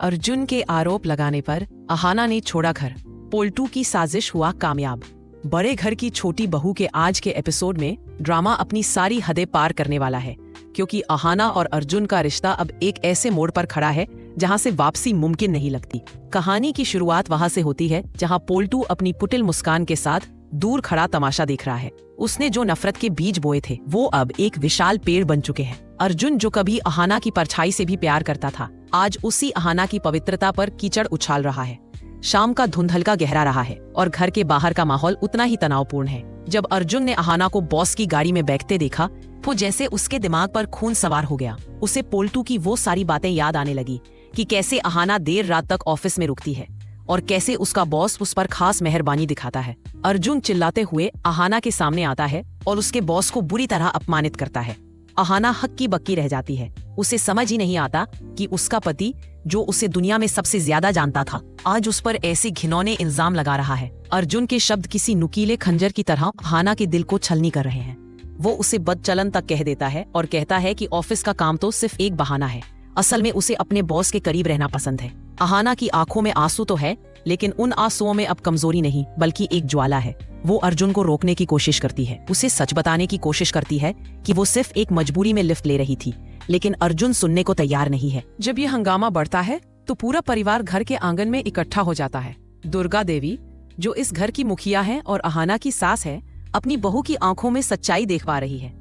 अर्जुन के आरोप लगाने पर अहाना ने छोड़ा घर, पोल्टू की साजिश हुआ कामयाब। बड़े घर की छोटी बहू के आज के एपिसोड में ड्रामा अपनी सारी हदें पार करने वाला है, क्योंकि अहाना और अर्जुन का रिश्ता अब एक ऐसे मोड़ पर खड़ा है जहां से वापसी मुमकिन नहीं लगती। कहानी की शुरुआत वहां से होती है जहां पोल्टू अपनी पुटिल मुस्कान के साथ दूर खड़ा तमाशा देख रहा है। उसने जो नफरत के बीज बोए थे वो अब एक विशाल पेड़ बन चुके हैं। अर्जुन, जो कभी अहाना की परछाई से भी प्यार करता था, आज उसी अहाना की पवित्रता पर कीचड़ उछाल रहा है। शाम का धुंध हल्का गहरा रहा है और घर के बाहर का माहौल उतना ही तनावपूर्ण है। जब अर्जुन ने अहाना को बॉस की गाड़ी में बैठते देखा तो जैसे उसके दिमाग पर खून सवार हो गया। उसे पोल्टू की वो सारी बातें याद आने लगी कि कैसे अहाना देर रात तक ऑफिस में रुकती है और कैसे उसका बॉस उस पर खास मेहरबानी दिखाता है। अर्जुन चिल्लाते हुए अहाना के सामने आता है और उसके बॉस को बुरी तरह अपमानित करता है। अहाना हक्की बक्की रह जाती है। उसे समझ ही नहीं आता कि उसका पति, जो उसे दुनिया में सबसे ज्यादा जानता था, आज उस पर ऐसे घिनौने इल्जाम लगा रहा है। अर्जुन के शब्द किसी नुकीले खंजर की तरह अहाना के दिल को छलनी कर रहे हैं। वो उसे बदचलन तक कह देता है और कहता है कि ऑफिस का काम तो सिर्फ एक बहाना है। असल में उसे अपने बॉस के करीब रहना पसंद है। अहाना की आंखों में आंसू तो है, लेकिन उन आंसुओं में अब कमजोरी नहीं बल्कि एक ज्वाला है। वो अर्जुन को रोकने की कोशिश करती है, उसे सच बताने की कोशिश करती है कि वो सिर्फ एक मजबूरी में लिफ्ट ले रही थी, लेकिन अर्जुन सुनने को तैयार नहीं है। जब ये हंगामा बढ़ता है तो पूरा परिवार घर के आंगन में इकट्ठा हो जाता है। दुर्गा देवी, जो इस घर की मुखिया है और अहाना की सास है, अपनी बहू की आंखों में सच्चाई देख पा रही है।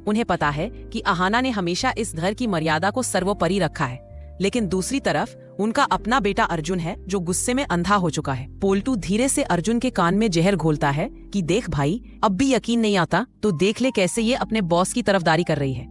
उन्हें पता है कि अहाना ने हमेशा इस घर की मर्यादा को सर्वोपरि रखा है, लेकिन दूसरी तरफ उनका अपना बेटा अर्जुन है जो गुस्से में अंधा हो चुका है। पोल्टू धीरे से अर्जुन के कान में जहर घोलता है कि देख भाई, अब भी यकीन नहीं आता तो देख ले कैसे ये अपने बॉस की तरफदारी कर रही है।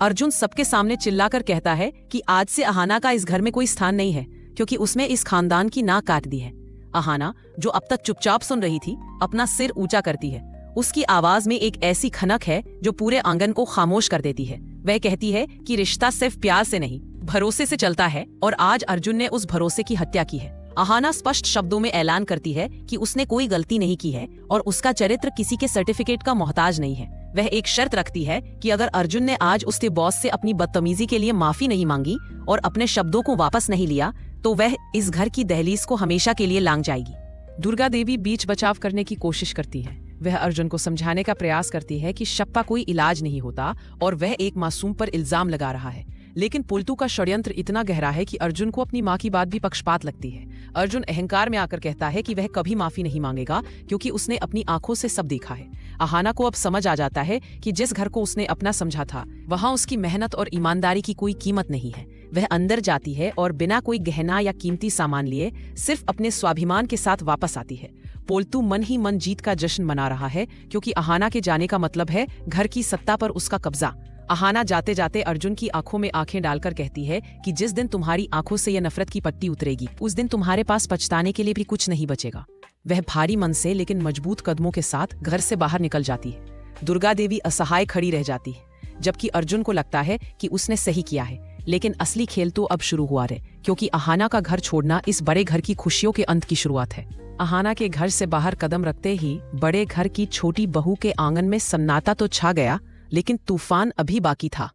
अर्जुन सबके सामने चिल्लाकर कहता है कि आज से अहाना का इस घर में कोई स्थान नहीं है, क्योंकि उसने इस खानदान की नाक काट दी है। अहाना, जो अब तक चुपचाप सुन रही थी, अपना सिर ऊंचा करती है। उसकी आवाज में एक ऐसी खनक है जो पूरे आंगन को खामोश कर देती है। वह कहती है कि रिश्ता सिर्फ प्यार से नहीं, भरोसे से चलता है, और आज अर्जुन ने उस भरोसे की हत्या की है। अहाना स्पष्ट शब्दों में ऐलान करती है कि उसने कोई गलती नहीं की है और उसका चरित्र किसी के सर्टिफिकेट का मोहताज नहीं है। वह एक शर्त रखती है कि अगर अर्जुन ने आज उसके बॉस से अपनी बदतमीजी के लिए माफी नहीं मांगी और अपने शब्दों को वापस नहीं लिया तो वह इस घर की दहलीज को हमेशा के लिए लांघ जाएगी। दुर्गा देवी बीच बचाव करने की कोशिश करती है। वह अर्जुन को समझाने का प्रयास करती है कि शक का कोई इलाज नहीं होता और वह एक मासूम पर इल्जाम लगा रहा है, लेकिन पोल्टू का षड्यंत्र इतना गहरा है कि अर्जुन को अपनी माँ की बात भी पक्षपात लगती है। अर्जुन अहंकार में आकर कहता है कि वह कभी माफी नहीं मांगेगा, क्योंकि उसने अपनी आंखों से सब देखा है। अहाना को अब समझ आ जाता है कि जिस घर को उसने अपना समझा था, वहाँ उसकी मेहनत और ईमानदारी की कोई कीमत नहीं है। वह अंदर जाती है और बिना कोई गहना या कीमती सामान लिए सिर्फ अपने स्वाभिमान के साथ वापस आती है। पोल्टू मन ही मन जीत का जश्न मना रहा है, क्योंकि अहाना के जाने का मतलब है घर की सत्ता पर उसका कब्जा। अहाना जाते जाते अर्जुन की आंखों में आंखें डालकर कहती है कि जिस दिन तुम्हारी आंखों से यह नफरत की पट्टी उतरेगी, उस दिन तुम्हारे पास पछताने के लिए भी कुछ नहीं बचेगा। वह भारी मन से लेकिन मजबूत कदमों के साथ घर से बाहर निकल जाती है। दुर्गा देवी असहाय खड़ी रह जाती है, जबकि अर्जुन को लगता है कि उसने सही किया है। लेकिन असली खेल तो अब शुरू हुआ है, क्योंकि अहाना का घर छोड़ना इस बड़े घर की खुशियों के अंत की शुरुआत है। अहाना के घर से बाहर कदम रखते ही बड़े घर की छोटी बहू के आंगन में सन्नाटा तो छा गया, लेकिन तूफान अभी बाकी था।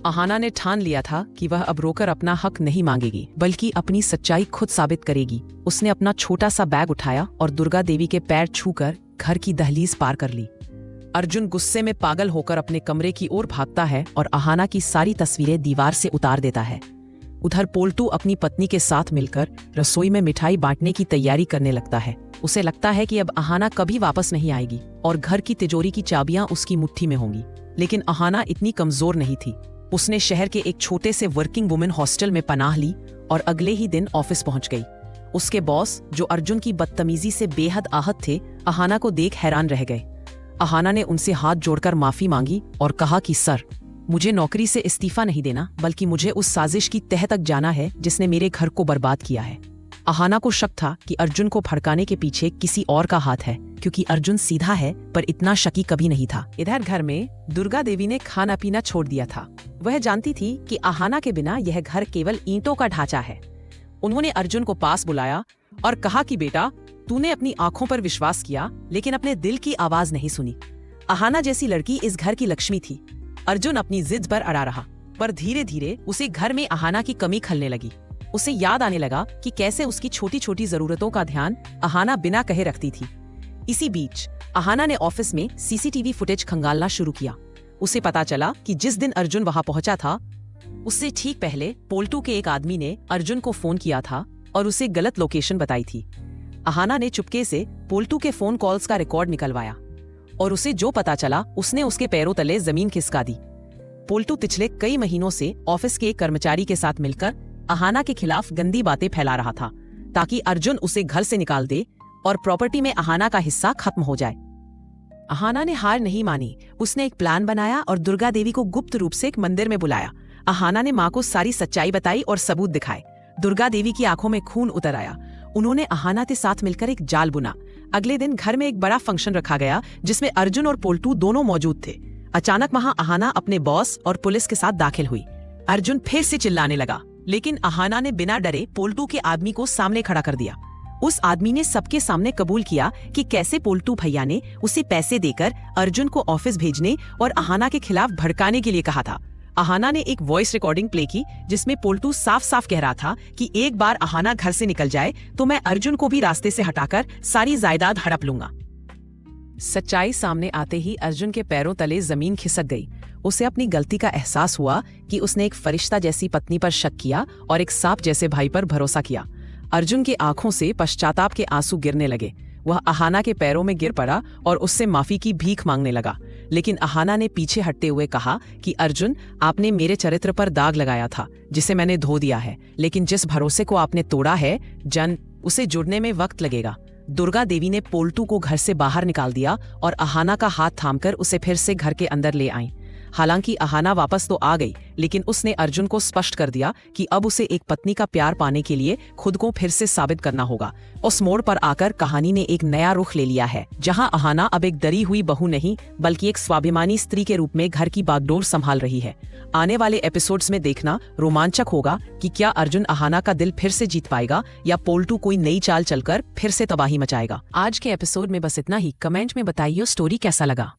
अहाना ने ठान लिया था कि वह अब रोकर अपना हक नहीं मांगेगी, बल्कि अपनी सच्चाई खुद साबित करेगी। उसने अपना छोटा सा बैग उठाया और दुर्गा देवी के पैर छूकर घर की दहलीज पार कर ली। अर्जुन गुस्से में पागल होकर अपने कमरे की ओर भागता है और अहाना की सारी तस्वीरें दीवार से उतार देता है। उधर पोल्टू अपनी पत्नी के साथ मिलकर रसोई में मिठाई बांटने की तैयारी करने लगता है। उसे लगता है कि अब अहाना कभी वापस नहीं आएगी और घर की तिजोरी की चाबियां उसकी मुट्ठी में होंगी। लेकिन अहाना इतनी कमजोर नहीं थी। उसने शहर के एक छोटे से वर्किंग वुमेन हॉस्टल में पनाह ली और अगले ही दिन ऑफिस पहुंच गई। उसके बॉस, जो अर्जुन की बदतमीजी से बेहद आहत थे, अहाना को देख हैरान रह गए। अहाना ने उनसे हाथ जोड़कर माफी मांगी और कहा कि सर, मुझे नौकरी से इस्तीफा नहीं देना, बल्कि मुझे उस साजिश की तह तक जाना है जिसने मेरे घर को बर्बाद किया है। अहाना को शक था कि अर्जुन को भड़काने के पीछे किसी और का हाथ है, क्योंकि अर्जुन सीधा है पर इतना शकी कभी नहीं था। इधर घर में दुर्गा देवी ने खाना पीना छोड़ दिया था। वह जानती थी कि अहाना के बिना यह घर केवल ईंटों का ढांचा है। उन्होंने अर्जुन को पास बुलाया और कहा कि बेटा, तूने अपनी आंखों पर विश्वास किया, लेकिन अपने दिल की आवाज नहीं सुनी। अहाना जैसी लड़की इस घर की लक्ष्मी थी। अर्जुन अपनी जिद पर अड़ा रहा, पर धीरे धीरे उसे घर में अहाना की कमी खलने लगी। उसे याद आने लगा कि कैसे उसकी छोटी छोटी जरूरतों का ध्यान अहाना बिना कहे रखती थी। इसी बीच अहाना ने ऑफिस में सीसीटीवी फुटेज खंगालना शुरू किया। उसे पता चला कि जिस दिन अर्जुन वहां पहुंचा था उससे ठीक पहले पोल्टू के एक आदमी ने अर्जुन को फोन किया था और उसे गलत लोकेशन बताई थी। अहाना ने चुपके से पोल्टू के फोन कॉल्स का रिकॉर्ड निकलवाया और उसे जो पता चला उसने उसके पैरों तले जमीन खिसका दी। पोल्टू पिछले कई महीनों से ऑफिस के एक कर्मचारी के साथ मिलकर अहाना के खिलाफ गंदी बातें फैला रहा था ताकि अर्जुन उसे घर से निकाल दे और प्रॉपर्टी में अहाना का हिस्सा खत्म हो जाए। अहाना ने हार नहीं मानी। उसने एक प्लान बनाया और दुर्गा देवी को गुप्त रूप से एक मंदिर में बुलाया। अहाना ने माँ को सारी सच्चाई बताई और सबूत दिखाए। दुर्गा देवी की आंखों में खून उतर आया। उन्होंने अहाना के साथ मिलकर एक जाल बुना। अगले दिन घर में एक बड़ा फंक्शन रखा गया जिसमें अर्जुन और पोल्टू दोनों मौजूद थे। अचानक वहां अहाना अपने बॉस और पुलिस के साथ दाखिल हुई। अर्जुन फिर से चिल्लाने लगा, लेकिन अहाना ने बिना डरे पोल्टू के आदमी को सामने खड़ा कर दिया। उस आदमी ने सबके सामने कबूल किया कि कैसे पोल्टू भैया ने उसे पैसे देकर अर्जुन को ऑफिस भेजने और अहाना के खिलाफ भड़काने के लिए कहा था। अहाना ने एक वॉइस रिकॉर्डिंग प्ले की जिसमें पोल्टू साफ साफ कह रहा था कि एक बार अहाना घर से निकल जाए तो मैं अर्जुन को भी रास्ते से हटाकर सारी जायदाद हड़प लूंगा। सच्चाई सामने आते ही अर्जुन के पैरों तले जमीन खिसक गई। उसे अपनी गलती का एहसास हुआ कि उसने एक फरिश्ता जैसी पत्नी पर शक किया और एक सांप जैसे भाई पर भरोसा किया। अर्जुन की आंखों से पश्चाताप के आंसू गिरने लगे। वह अहाना के पैरों में गिर पड़ा और उससे माफी की भीख मांगने लगा। लेकिन अहाना ने पीछे हटते हुए कहा कि अर्जुन, आपने मेरे चरित्र पर दाग लगाया था जिसे मैंने धो दिया है, लेकिन जिस भरोसे को आपने तोड़ा है उसे जुड़ने में वक्त लगेगा। दुर्गा देवी ने पोल्टू को घर से बाहर निकाल दिया और अहाना का हाथ थामकर उसे फिर से घर के अंदर ले आई। हालांकि अहाना वापस तो आ गई, लेकिन उसने अर्जुन को स्पष्ट कर दिया कि अब उसे एक पत्नी का प्यार पाने के लिए खुद को फिर से साबित करना होगा। उस मोड़ पर आकर कहानी ने एक नया रुख ले लिया है, जहां अहाना अब एक डरी हुई बहू नहीं बल्कि एक स्वाभिमानी स्त्री के रूप में घर की बागडोर संभाल रही है। आने वाले एपिसोड्स में देखना रोमांचक होगा कि क्या अर्जुन अहाना का दिल फिर से जीत पाएगा या पोल्टू कोई नई चाल चलकर फिर से तबाही मचाएगा। आज के एपिसोड में बस इतना ही। कमेंट में बताइए स्टोरी कैसा लगा।